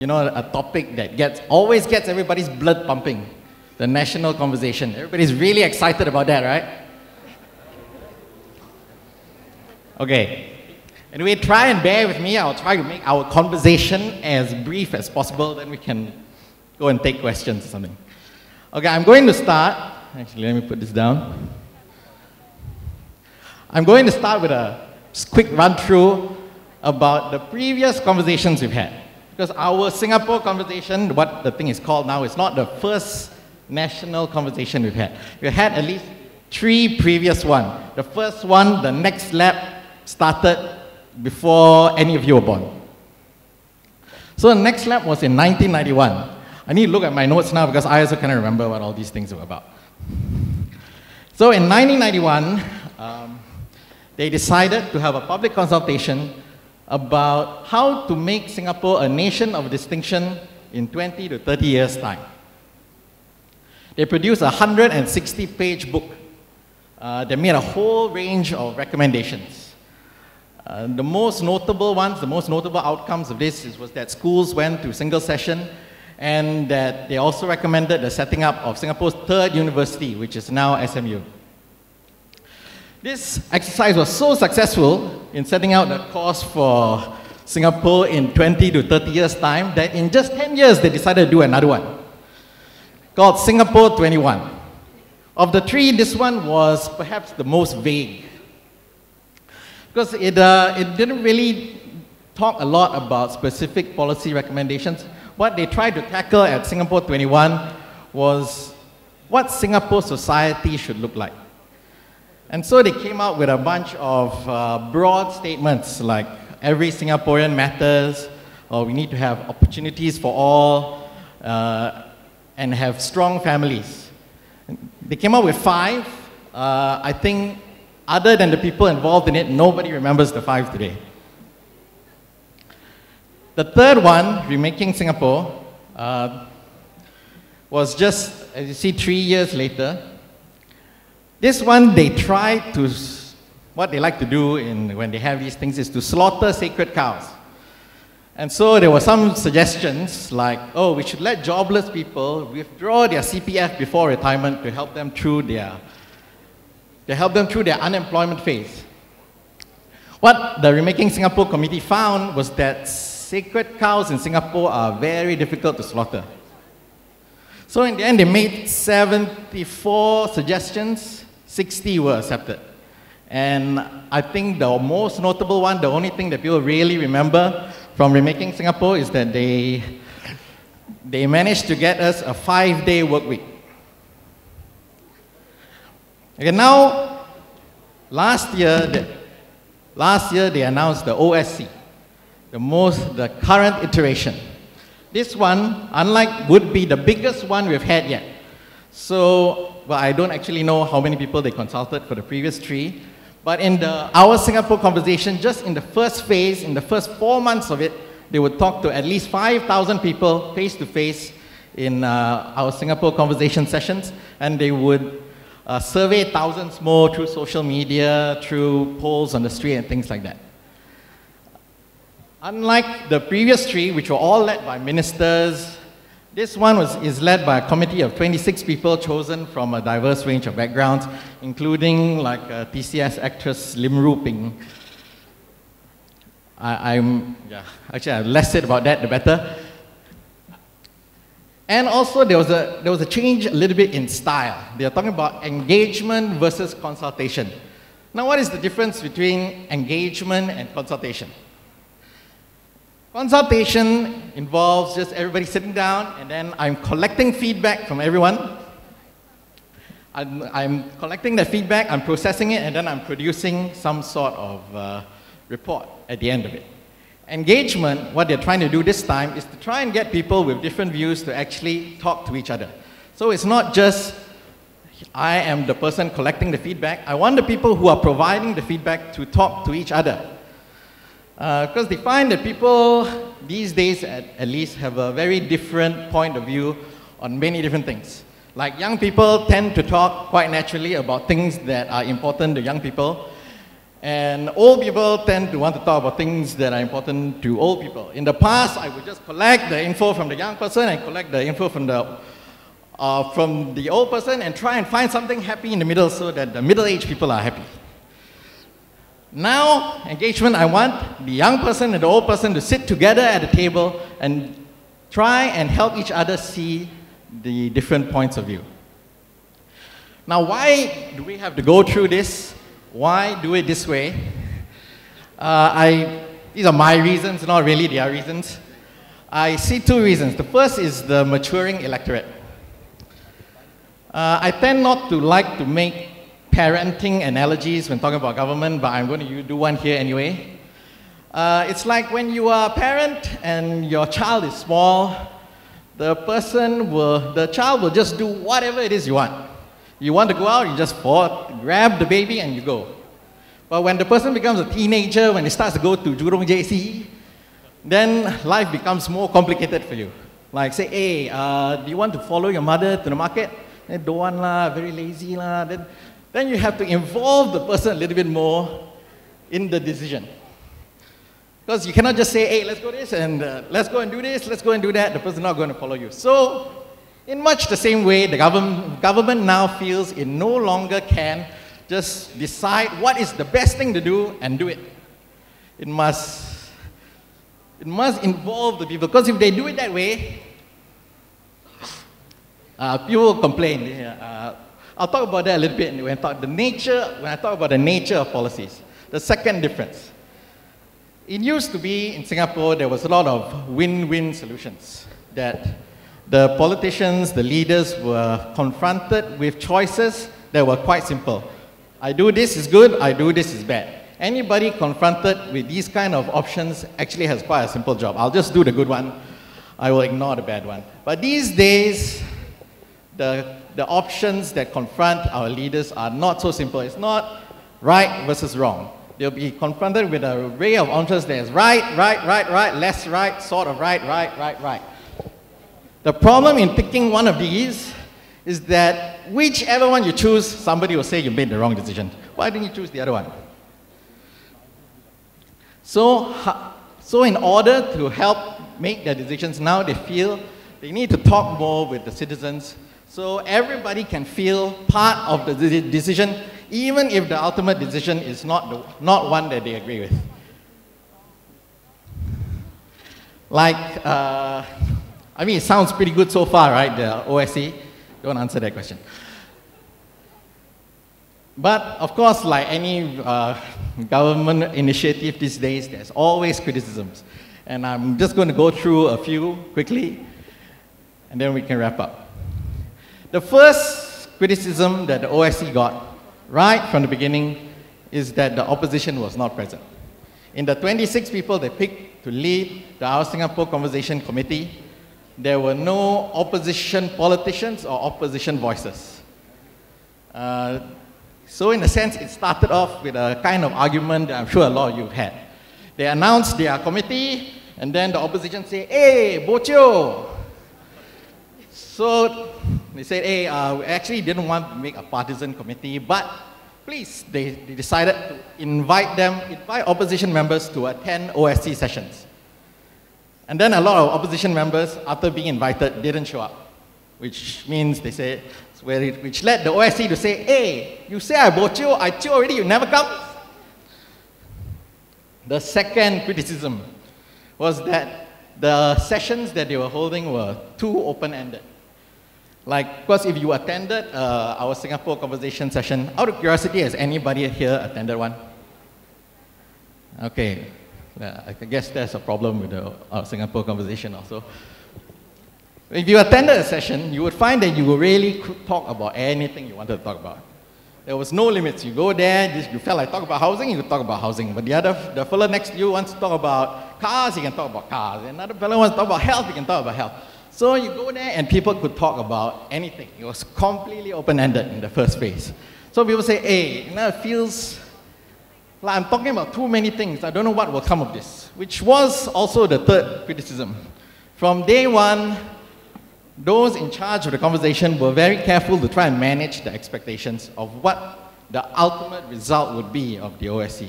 You know, a topic that always gets everybody's blood pumping, the national conversation. Everybody's really excited about that, right? Okay. Anyway, try and bear with me. I'll try to make our conversation as brief as possible, then we can go and take questions or something. Okay, I'm going to start. Actually, let me put this down. I'm going to start with a quick run-through about the previous conversations we've had. Because our Singapore conversation, what the thing is called now, is not the first national conversation we've had. We've had at least 3 previous ones. The first one, the next lap, started before any of you were born. So the next lap was in 1991. I need to look at my notes now because I also cannot remember what all these things were about. So in 1991, they decided to have a public consultation about how to make Singapore a nation of distinction in 20 to 30 years' time. They produced a 160-page book that made a whole range of recommendations. The most notable ones, the most notable outcomes of this was that schools went to single session, and that they also recommended the setting up of Singapore's 3rd university, which is now SMU. This exercise was so successful in setting out the course for Singapore in 20 to 30 years' time that in just 10 years they decided to do another one called Singapore 21. Of the 3, this one was perhaps the most vague because it didn't really talk a lot about specific policy recommendations. What they tried to tackle at Singapore 21 was what Singapore society should look like. And so they came out with a bunch of broad statements like every Singaporean matters, or we need to have opportunities for all, and have strong families. They came up with 5. I think other than the people involved in it, nobody remembers the 5 today. The 3rd one, Remaking Singapore, was just, as you see, 3 years later. This one, they tried to, what they like to do when they have these things is to slaughter sacred cows. And so there were some suggestions like, oh, we should let jobless people withdraw their CPF before retirement to help them through their unemployment phase. What the Remaking Singapore Committee found was that sacred cows in Singapore are very difficult to slaughter. So in the end, they made 74 suggestions. 60 were accepted. And I think the most notable one, the only thing that people really remember from Remaking Singapore is that they managed to get us a 5-day work week. Okay, now, last year they announced the OSC, the current iteration. This one, unlike, would be the biggest one we've had yet. So, well, I don't actually know how many people they consulted for the previous 3, but in our Singapore conversation, just in the first phase, in the first 4 months of it, they would talk to at least 5,000 people face-to-face in our Singapore conversation sessions, and they would survey thousands more through social media, through polls on the street and things like that. Unlike the previous 3, which were all led by ministers, this one is led by a committee of 26 people chosen from a diverse range of backgrounds, including like TCS actress Lim Ru Ping. Actually, I've less said about that, the better. And also, there was a change a little bit in style. They are talking about engagement versus consultation. Now, what is the difference between engagement and consultation? Consultation involves just everybody sitting down, and then I'm collecting feedback from everyone. I'm collecting that feedback, I'm processing it, and then I'm producing some sort of report at the end of it. Engagement, what they're trying to do this time, is to try and get people with different views to actually talk to each other. So it's not just, I am the person collecting the feedback. I want the people who are providing the feedback to talk to each other. Because they find that people these days at least have a very different point of view on many different things. Like young people tend to talk quite naturally about things that are important to young people, And old people tend to want to talk about things that are important to old people. In the past, I would just collect the info from the young person and collect the info from the old person and try and find something happy in the middle so that the middle-aged people are happy. Now, engagement, I want the young person and the old person to sit together at a table and try and help each other see the different points of view. Now, why do we have to go through this? Why do it this way? These are my reasons, not really their reasons. I see two reasons. The first is the maturing electorate. I tend not to like to make parenting analogies when talking about government, but I'm going to do one here anyway. It's like when you are a parent and your child is small, the child will just do whatever it is you want. You want to go out, you just grab the baby and you go. But when the person becomes a teenager, when he starts to go to Jurong JC, then life becomes more complicated for you. Like say, hey, do you want to follow your mother to the market? Don't want lah, very lazy lah. Then you have to involve the person a little bit more in the decision. Because you cannot just say, hey, let's go this and let's go and do this, let's go and do that. The person is not going to follow you. So, in much the same way, the government now feels it no longer can just decide what is the best thing to do and do it. It must involve the people. Because if they do it that way, people complain. I'll talk about that a little bit when I talk about the nature of policies. The second difference. It used to be in Singapore, there was a lot of win-win solutions that the politicians, the leaders were confronted with choices that were quite simple. I do this is good, I do this is bad. Anybody confronted with these kind of options actually has quite a simple job. I'll just do the good one, I will ignore the bad one. But these days, the options that confront our leaders are not so simple. It's not right versus wrong. They'll be confronted with an array of options that is right, less right, sort of right. The problem in picking one of these is that whichever one you choose, somebody will say you made the wrong decision. Why didn't you choose the other one? So in order to help make their decisions now, they feel they need to talk more with the citizens so everybody can feel part of the decision, even if the ultimate decision is not one that they agree with. Like, I mean, it sounds pretty good so far, right, the OSC? Don't answer that question. But, of course, like any government initiative these days, there's always criticisms. And I'm just going to go through a few quickly, and then we can wrap up. The first criticism that the OSC got right from the beginning is that the opposition was not present. In the 26 people they picked to lead the Our Singapore Conversation Committee, there were no opposition politicians or opposition voices. So in a sense, it started off with a kind of argument that I'm sure a lot of you have had. They announced their committee, and then the opposition say, hey, Bocho! So they said, hey, we actually didn't want to make a partisan committee, but please, they decided to invite opposition members to attend OSC sessions. And then a lot of opposition members, after being invited, didn't show up, which means they said, which led the OSC to say, hey, you say I Bocho, I chew already, you never come? The second criticism was that the sessions that they were holding were too open-ended. Like, because if you attended our Singapore Conversation session, out of curiosity, has anybody here attended one? Okay, I guess there's a problem with our Singapore Conversation also. If you attended a session, you would find that you really could talk about anything you wanted to talk about. There was no limits. You go there, you felt like talk about housing, you could talk about housing. But the fellow next to you wants to talk about cars, he can talk about cars. Another fellow wants to talk about health, he can talk about health. So you go there and people could talk about anything. It was completely open-ended in the first phase. So people say, hey, it feels like I'm talking about too many things. I don't know what will come of this, which was also the third criticism. From day one, those in charge of the conversation were very careful to try and manage the expectations of what the ultimate result would be of the OSC.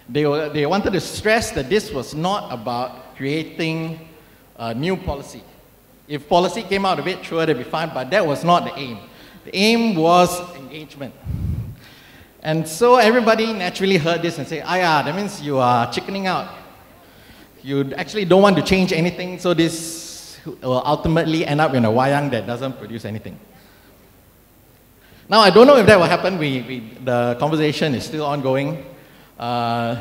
They wanted to stress that this was not about creating a new policy. If policy came out of it, sure, they'd be fine, but that was not the aim. The aim was engagement. And so everybody naturally heard this and said, yeah, that means you are chickening out. You actually don't want to change anything, so this will ultimately end up in a wayang that doesn't produce anything. Now, I don't know if that will happen. The conversation is still ongoing. The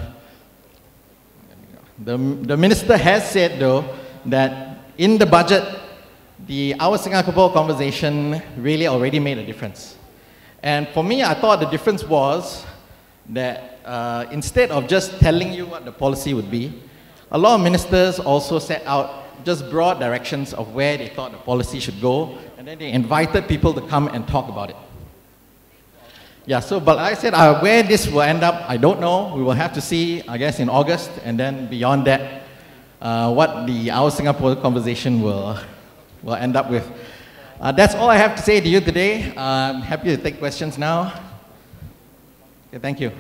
minister has said, though, that in the budget, our Singapore conversation really already made a difference. And for me, I thought the difference was that instead of just telling you what the policy would be, a lot of ministers also set out just broad directions of where they thought the policy should go, and then they invited people to come and talk about it. Yeah, so, but like I said, where this will end up, I don't know. We will have to see, I guess, in August, and then beyond that, what our Singapore conversation will end up with. That's all I have to say to you today. I'm happy to take questions now. Okay, thank you.